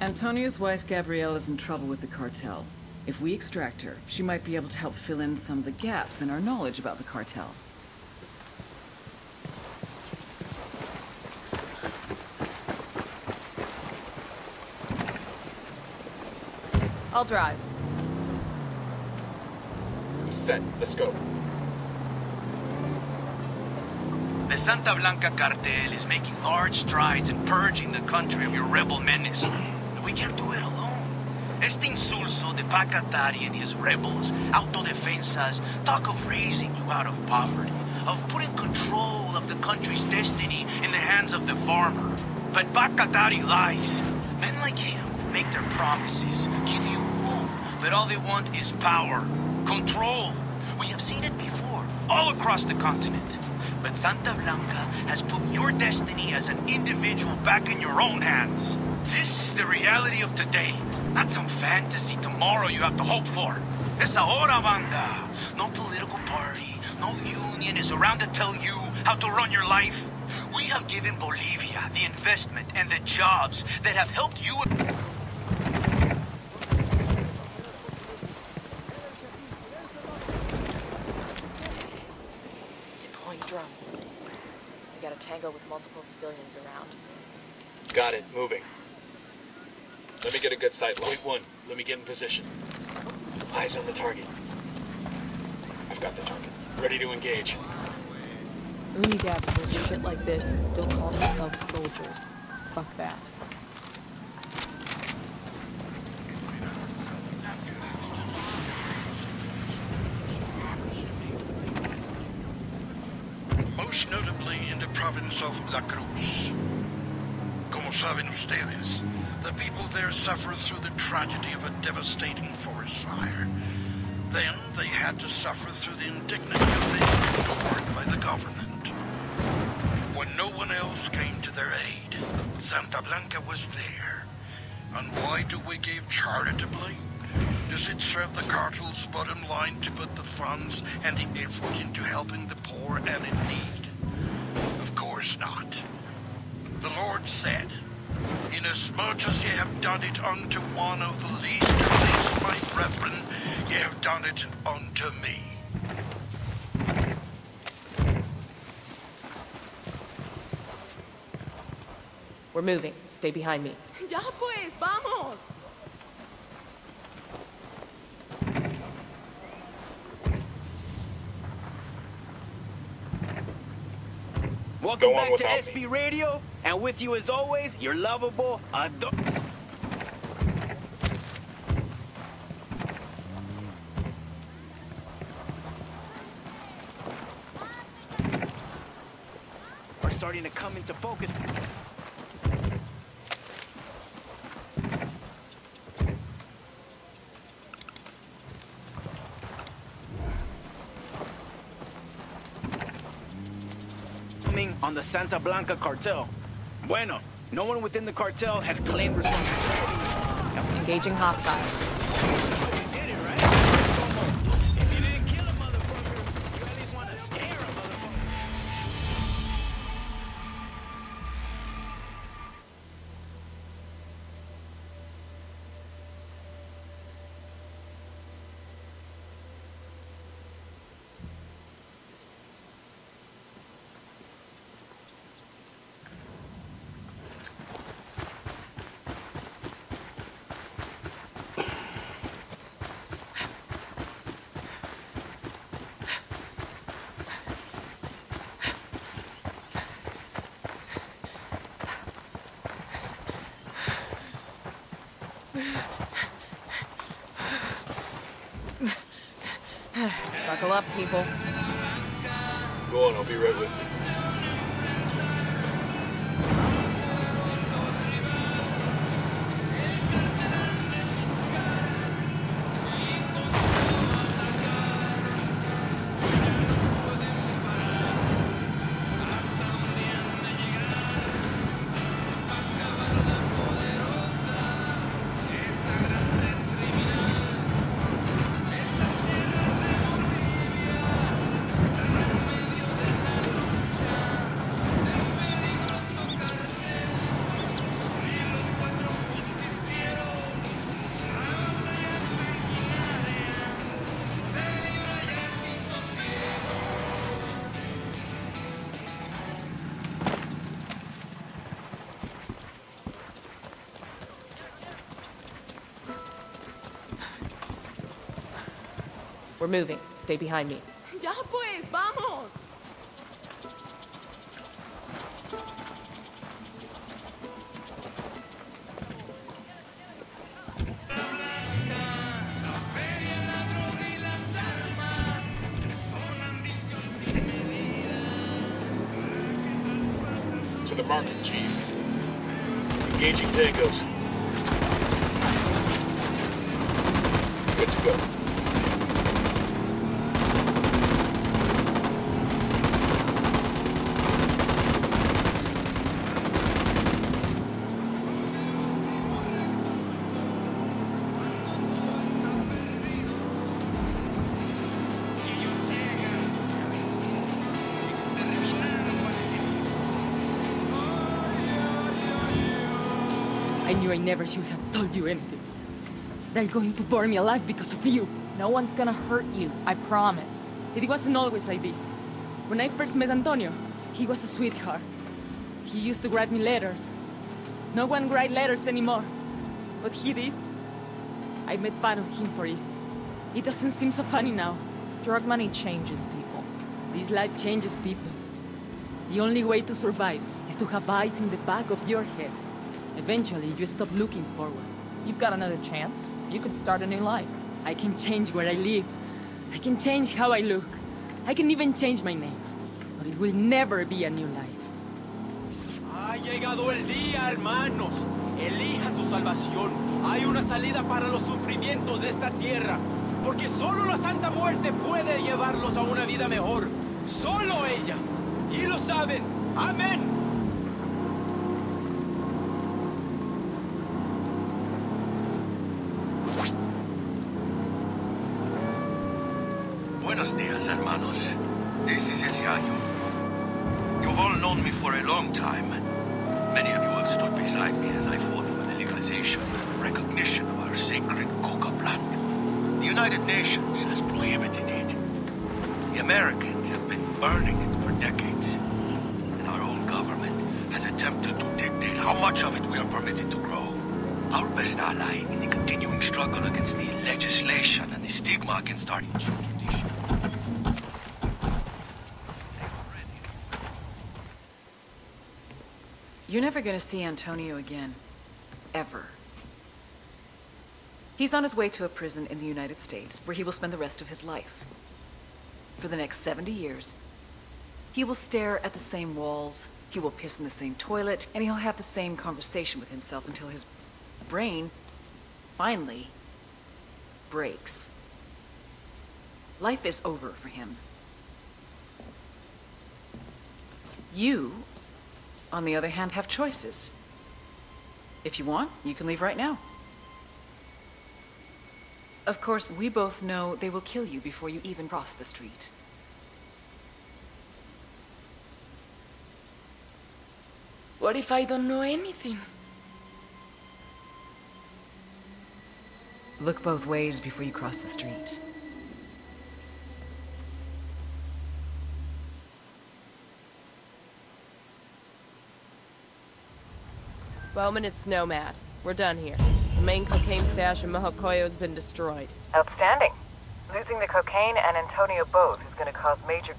Antonio's wife, Gabriela, is in trouble with the cartel. If we extract her, she might be able to help fill in some of the gaps in our knowledge about the cartel. I'll drive. I'm set. Let's go. The Santa Blanca cartel is making large strides in purging the country of your rebel menace. But we can't do it alone. Este insulso de Pacatari and his rebels, autodefensas, talk of raising you out of poverty, of putting control of the country's destiny in the hands of the farmer. But Pacatari lies. Men like him make their promises, give you hope, but all they want is power, control. We have seen it before, all across the continent. But Santa Blanca has put your destiny as an individual back in your own hands. This is the reality of today, not some fantasy tomorrow you have to hope for. Es ahora, banda. No political party, no union is around to tell you how to run your life. We have given Bolivia the investment and the jobs that have helped you. Drone. We got a tango with multiple civilians around. Got it. Moving. Let me get a good sight line. Wait, one. Let me get in position. Eyes on the target. I've got the target. Ready to engage. Unidad pulled shit like this and still call themselves soldiers. Fuck that. Most notably in the province of La Cruz. Como saben ustedes, the people there suffer through the tragedy of a devastating forest fire. Then they had to suffer through the indignity of being ignored by the government. When no one else came to their aid, Santa Blanca was there. And why do we give charitably? Does it serve the cartel's bottom line to put the funds and the effort into helping the poor and in need? Of course not. The Lord said, "Inasmuch as ye have done it unto one of the least of these my brethren, ye have done it unto me." We're moving. Stay behind me. Ya pues, vamos! Welcome Go on back to without SB Radio, and with you as always, your lovable, are starting to come into focus. On the Santa Blanca cartel. Bueno, no one within the cartel has claimed responsibility. Engaging hostiles. Buckle up, people. Go on, I'll be right with you. We're moving. Stay behind me. Ya pues, vamos. To the market, Jeeves. Engaging tangos. Good to go. I knew I never should have told you anything. They're going to burn me alive because of you. No one's gonna hurt you, I promise. It wasn't always like this. When I first met Antonio, he was a sweetheart. He used to write me letters. No one writes letters anymore. But he did. I made fun of him for it. It doesn't seem so funny now. Drug money changes people. This life changes people. The only way to survive is to have eyes in the back of your head. Eventually, you stop looking forward. You've got another chance. You could start a new life. I can change where I live. I can change how I look. I can even change my name. But it will never be a new life. Ha llegado el día, hermanos. Elijan su salvación. Hay una salida para los sufrimientos de esta tierra. Porque solo la Santa Muerte puede llevarlos a una vida mejor. Solo ella. Y lo saben. Amén. Buenos dias, hermanos. This is El Yayo. You've all known me for a long time. Many of you have stood beside me as I fought for the legalization and recognition of our sacred coca plant. The United Nations has prohibited it. The Americans have been burning it for decades. And our own government has attempted to dictate how much of it we are permitted to grow. Our best ally in the continuing struggle against the legislation and the stigma against our tradition. You're never gonna see Antonio again. Ever. He's on his way to a prison in the United States, where he will spend the rest of his life. For the next 70 years, he will stare at the same walls, he will piss in the same toilet, and he'll have the same conversation with himself until his brain finally breaks. Life is over for him. You, on the other hand, have choices. If you want, you can leave right now. Of course, we both know they will kill you before you even cross the street. What if I don't know anything? Look both ways before you cross the street. Bowman, it's Nomad. We're done here. The main cocaine stash in Mojocoyo has been destroyed. Outstanding. Losing the cocaine and Antonio both is going to cause major